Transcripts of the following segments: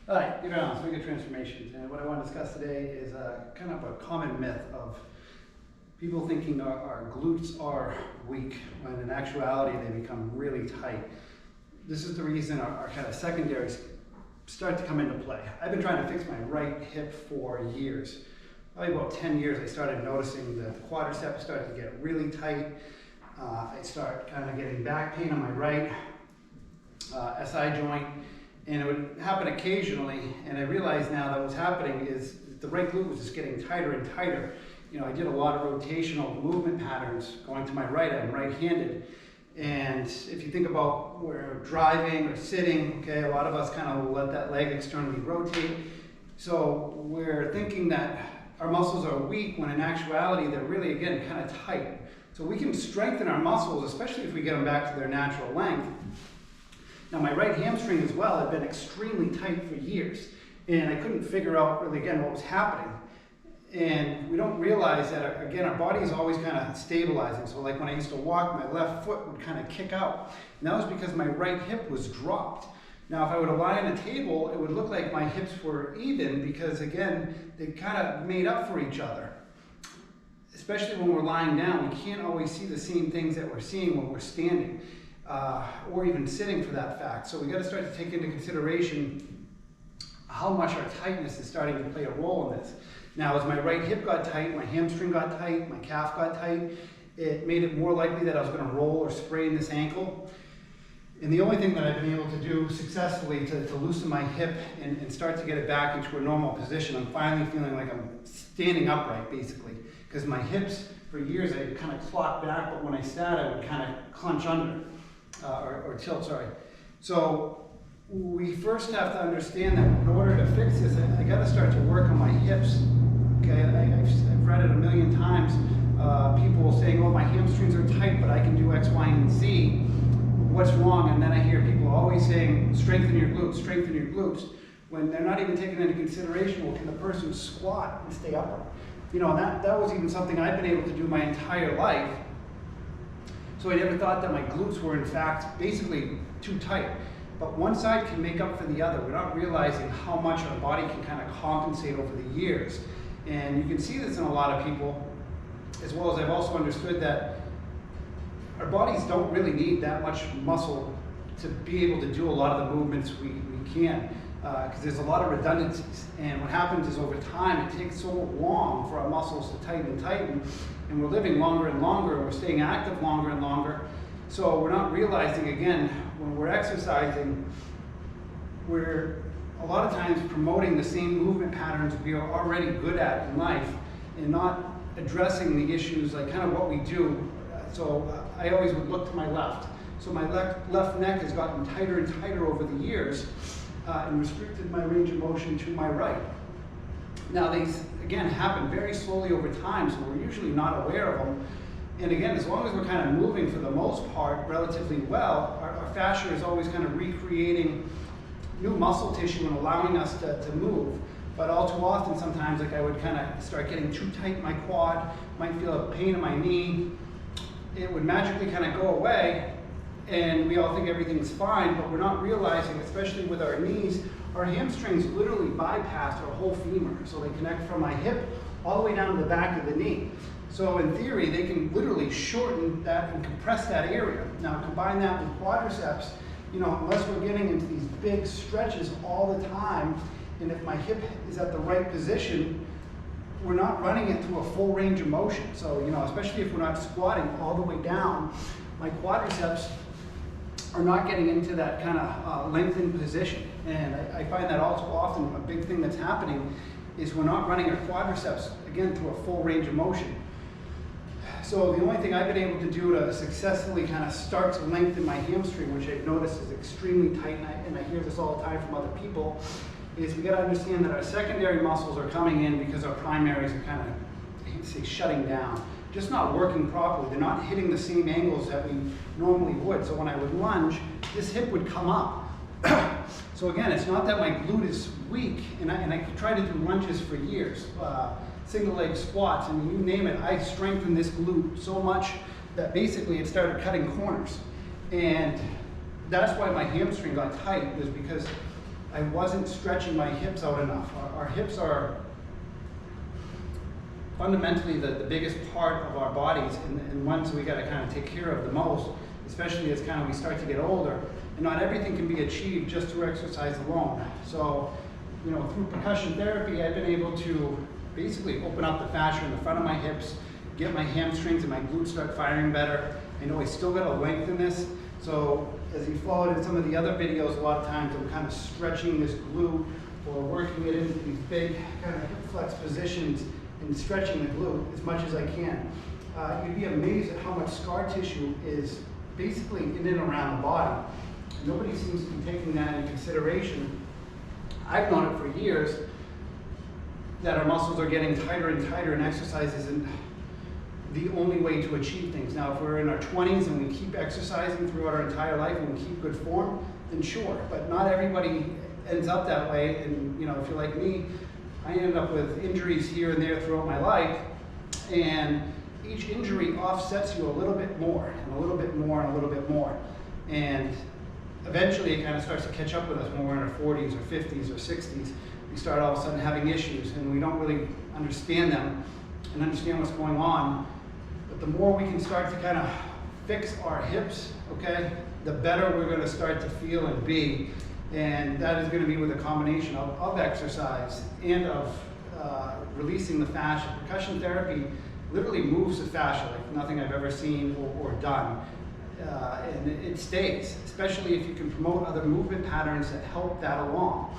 All right, you're on Swing of Transformations, and what I want to discuss today is kind of a common myth of people thinking our glutes are weak, when in actuality they become really tight. This is the reason our kind of secondaries start to come into play. I've been trying to fix my right hip for years. Probably about 10 years I started noticing that the quadriceps started to get really tight. I start kind of getting back pain on my right SI joint. And it would happen occasionally, and I realize now that what's happening is the right glute was just getting tighter and tighter. You know, I did a lot of rotational movement patterns going to my right. I'm right-handed. And if you think about where driving or sitting, okay, a lot of us kind of let that leg externally rotate. So we're thinking that our muscles are weak when in actuality they're really, again, kind of tight. So we can strengthen our muscles, especially if we get them back to their natural length. Now my right hamstring as well had been extremely tight for years, and I couldn't figure out really again what was happening. And we don't realize that again our body is always kind of stabilizing. So like when I used to walk, my left foot would kind of kick out, and that was because my right hip was dropped. Now if I were to lie on a table, it would look like my hips were even because again they kind of made up for each other. Especially when we're lying down, we can't always see the same things that we're seeing when we're standing. Or even sitting for that fact. So we got to start to take into consideration how much our tightness is starting to play a role in this. Now, as my right hip got tight, my hamstring got tight, my calf got tight, it made it more likely that I was going to roll or sprain this ankle. And the only thing that I've been able to do successfully to loosen my hip and start to get it back into a normal position, I'm finally feeling like I'm standing upright, basically. Because my hips, for years, I kind of clocked back, but when I sat, I would kind of clench under. Or tilt, sorry. So we first have to understand that in order to fix this, I got to start to work on my hips. Okay, I've read it a million times. People saying, "Oh, my hamstrings are tight, but I can do X, Y, and Z." What's wrong? And then I hear people always saying, "Strengthen your glutes, strengthen your glutes," when they're not even taking into consideration, well, can the person squat and stay upright? You know, and that was even something I've been able to do my entire life. So I never thought that my glutes were in fact basically too tight. But one side can make up for the other. We're not realizing how much our body can kind of compensate over the years. And you can see this in a lot of people, as well as I've also understood that our bodies don't really need that much muscle to be able to do a lot of the movements we can. Because there's a lot of redundancies. And what happens is over time, it takes so long for our muscles to tighten and tighten, and we're living longer and longer, and we're staying active longer and longer. So we're not realizing, again, when we're exercising, we're a lot of times promoting the same movement patterns we are already good at in life, and not addressing the issues like kind of what we do. So I always would look to my left. So my left neck has gotten tighter and tighter over the years, and restricted my range of motion to my right. Now these, again, happen very slowly over time, so we're usually not aware of them. And again, as long as we're kind of moving for the most part relatively well, our fascia is always kind of recreating new muscle tissue and allowing us to move. But all too often, sometimes, like I would kind of start getting too tight in my quad, might feel a pain in my knee. It would magically kind of go away, and we all think everything's fine, but we're not realizing, especially with our knees, our hamstrings literally bypass our whole femur. So they connect from my hip all the way down to the back of the knee. So in theory, they can literally shorten that and compress that area. Now combine that with quadriceps, you know, unless we're getting into these big stretches all the time, and if my hip is at the right position, we're not running it through a full range of motion. So, you know, especially if we're not squatting all the way down, my quadriceps are not getting into that kind of lengthened position. And I find that all too often a big thing that's happening is we're not running our quadriceps, again, through a full range of motion. So the only thing I've been able to do to successfully kind of start to lengthen my hamstring, which I've noticed is extremely tight, and I hear this all the time from other people, is we got to understand that our secondary muscles are coming in because our primaries are kind of, I hate to say, shutting down. Just not working properly. They're not hitting the same angles that we normally would. So when I would lunge, this hip would come up. So again, it's not that my glute is weak, and I tried to do lunges for years, single leg squats, and you name it. I strengthened this glute so much that basically it started cutting corners. And that's why my hamstring got tight, was because I wasn't stretching my hips out enough. Our hips are fundamentally the biggest part of our bodies, and ones we got to kind of take care of the most, especially as kind of we start to get older. And not everything can be achieved just through exercise alone. So, you know, through percussion therapy, I've been able to basically open up the fascia in the front of my hips, get my hamstrings and my glutes start firing better. I know I still got to lengthen this. So as you followed in some of the other videos, a lot of times I'm kind of stretching this glute or working it into these big kind of hip flex positions and stretching the glute as much as I can. You'd be amazed at how much scar tissue is basically in and around the body. Nobody seems to be taking that into consideration. I've known it for years that our muscles are getting tighter and tighter, and exercise isn't the only way to achieve things. Now, if we're in our 20s and we keep exercising throughout our entire life and we keep good form, then sure. But not everybody ends up that way. And you know, if you're like me, I ended up with injuries here and there throughout my life, and each injury offsets you a little bit more and a little bit more and a little bit more. And eventually it kind of starts to catch up with us when we're in our 40s or 50s or 60s. We start all of a sudden having issues and we don't really understand them and understand what's going on. But the more we can start to kind of fix our hips, okay, the better we're going to start to feel and be. And that is going to be with a combination of exercise and of releasing the fascia. Percussion therapy literally moves the fascia like nothing I've ever seen or done. And it stays, especially if you can promote other movement patterns that help that along.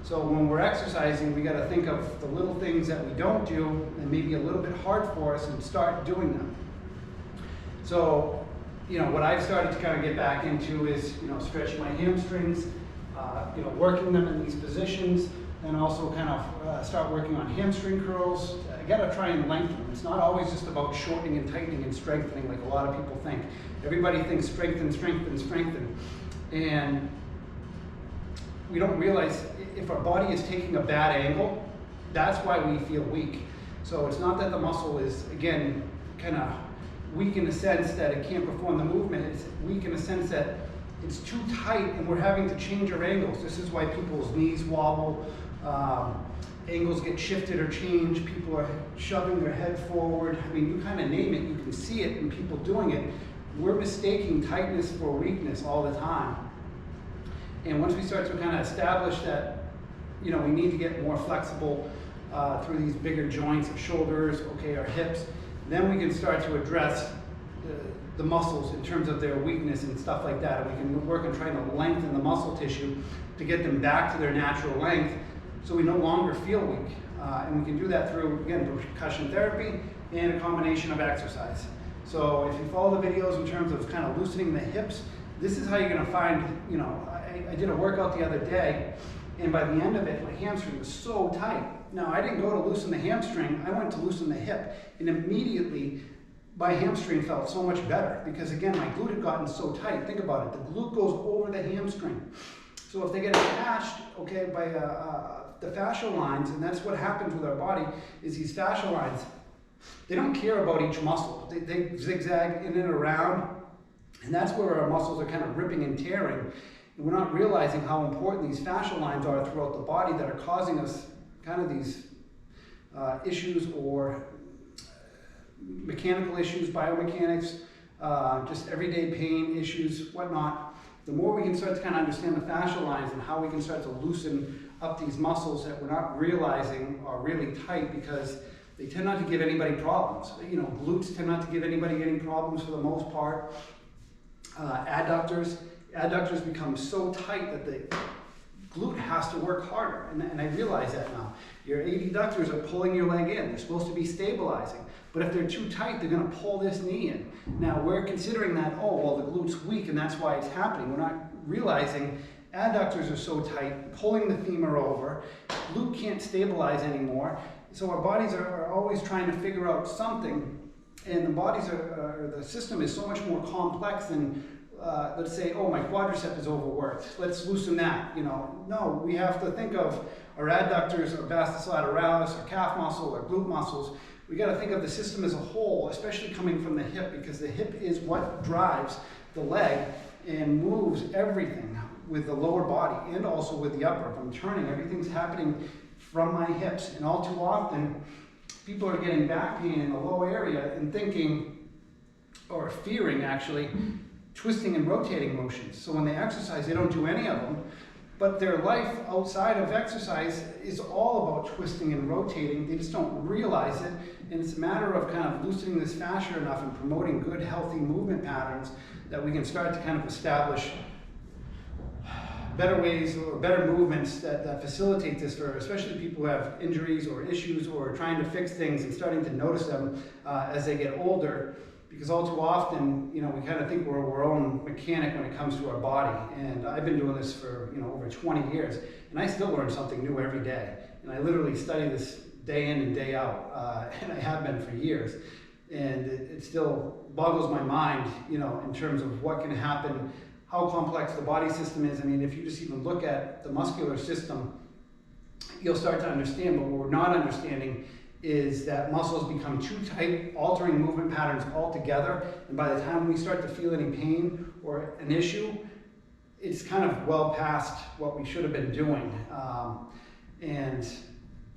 So when we're exercising, we got to think of the little things that we don't do and maybe a little bit hard for us and start doing them. So, you know, what I've started to kind of get back into is, you know, stretching my hamstrings, you know, working them in these positions, and also kind of start working on hamstring curls. I got to try and lengthen them. It's not always just about shortening and tightening and strengthening like a lot of people think. Everybody thinks strengthen, strengthen, strengthen. And we don't realize if our body is taking a bad angle, that's why we feel weak. So it's not that the muscle is, again, kind of weak in the sense that it can't perform the movement. It's weak in the sense that it's too tight and we're having to change our angles. This is why people's knees wobble, angles get shifted or changed, people are shoving their head forward. I mean, you kind of name it, you can see it in people doing it. We're mistaking tightness for weakness all the time. And once we start to kind of establish that, you know, we need to get more flexible through these bigger joints, our shoulders, okay, our hips, then we can start to address the muscles in terms of their weakness and stuff like that. And we can work on trying to lengthen the muscle tissue to get them back to their natural length so we no longer feel weak. And we can do that through, again, percussion therapy and a combination of exercise. So if you follow the videos in terms of kind of loosening the hips, this is how you're going to find, you know, I did a workout the other day, and by the end of it, my hamstring was so tight. Now, I didn't go to loosen the hamstring, I went to loosen the hip, and immediately my hamstring felt so much better because, again, my glute had gotten so tight. Think about it, the glute goes over the hamstring. So if they get attached, okay, by the fascial lines, and that's what happens with our body, is these fascial lines, they don't care about each muscle. They zigzag in and around, and that's where our muscles are kind of ripping and tearing. And we're not realizing how important these fascial lines are throughout the body that are causing us kind of these issues or mechanical issues, biomechanics, just everyday pain issues, whatnot. The more we can start to kind of understand the fascial lines and how we can start to loosen up these muscles that we're not realizing are really tight, because they tend not to give anybody problems. You know, glutes tend not to give anybody any problems for the most part. Adductors become so tight that the glute has to work harder, and I realize that now. Your adductors are pulling your leg in. They're supposed to be stabilizing, but if they're too tight, they're going to pull this knee in. Now, we're considering that, oh, well, the glute's weak, and that's why it's happening. We're not realizing adductors are so tight, pulling the femur over, glute can't stabilize anymore, so our bodies are always trying to figure out something, and the system is so much more complex than let's say, oh, my quadricep is overworked, let's loosen that. You know, no, we have to think of our adductors, our vastus lateralis, our calf muscle, our glute muscles. We got to think of the system as a whole, especially coming from the hip, because the hip is what drives the leg and moves everything. with the lower body and also with the upper. If I'm turning, everything's happening from my hips. And all too often, people are getting back pain in the low area and thinking, or fearing actually, twisting and rotating motions. So when they exercise, they don't do any of them. But their life outside of exercise is all about twisting and rotating. They just don't realize it. And it's a matter of kind of loosening this fascia enough and promoting good, healthy movement patterns that we can start to kind of establish better ways or better movements that facilitate this for especially people who have injuries or issues or are trying to fix things and starting to notice them as they get older. Because all too often, you know, we kind of think we're our own mechanic when it comes to our body. And I've been doing this for, you know, over 20 years, and I still learn something new every day. And I literally study this day in and day out, and I have been for years. And it still boggles my mind, you know, in terms of what can happen, how complex the body system is. I mean, if you just even look at the muscular system, you'll start to understand, but what we're not understanding is that muscles become too tight, altering movement patterns altogether, and by the time we start to feel any pain or an issue, it's kind of well past what we should have been doing. And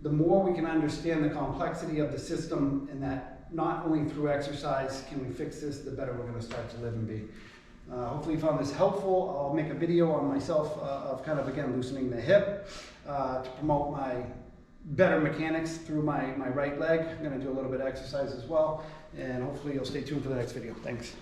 the more we can understand the complexity of the system, and that not only through exercise can we fix this, the better we're going to start to live and be. Hopefully you found this helpful. I'll make a video on myself of kind of, again, loosening the hip to promote my better mechanics through my right leg. I'm going to do a little bit of exercise as well, and hopefully you'll stay tuned for the next video. Thanks.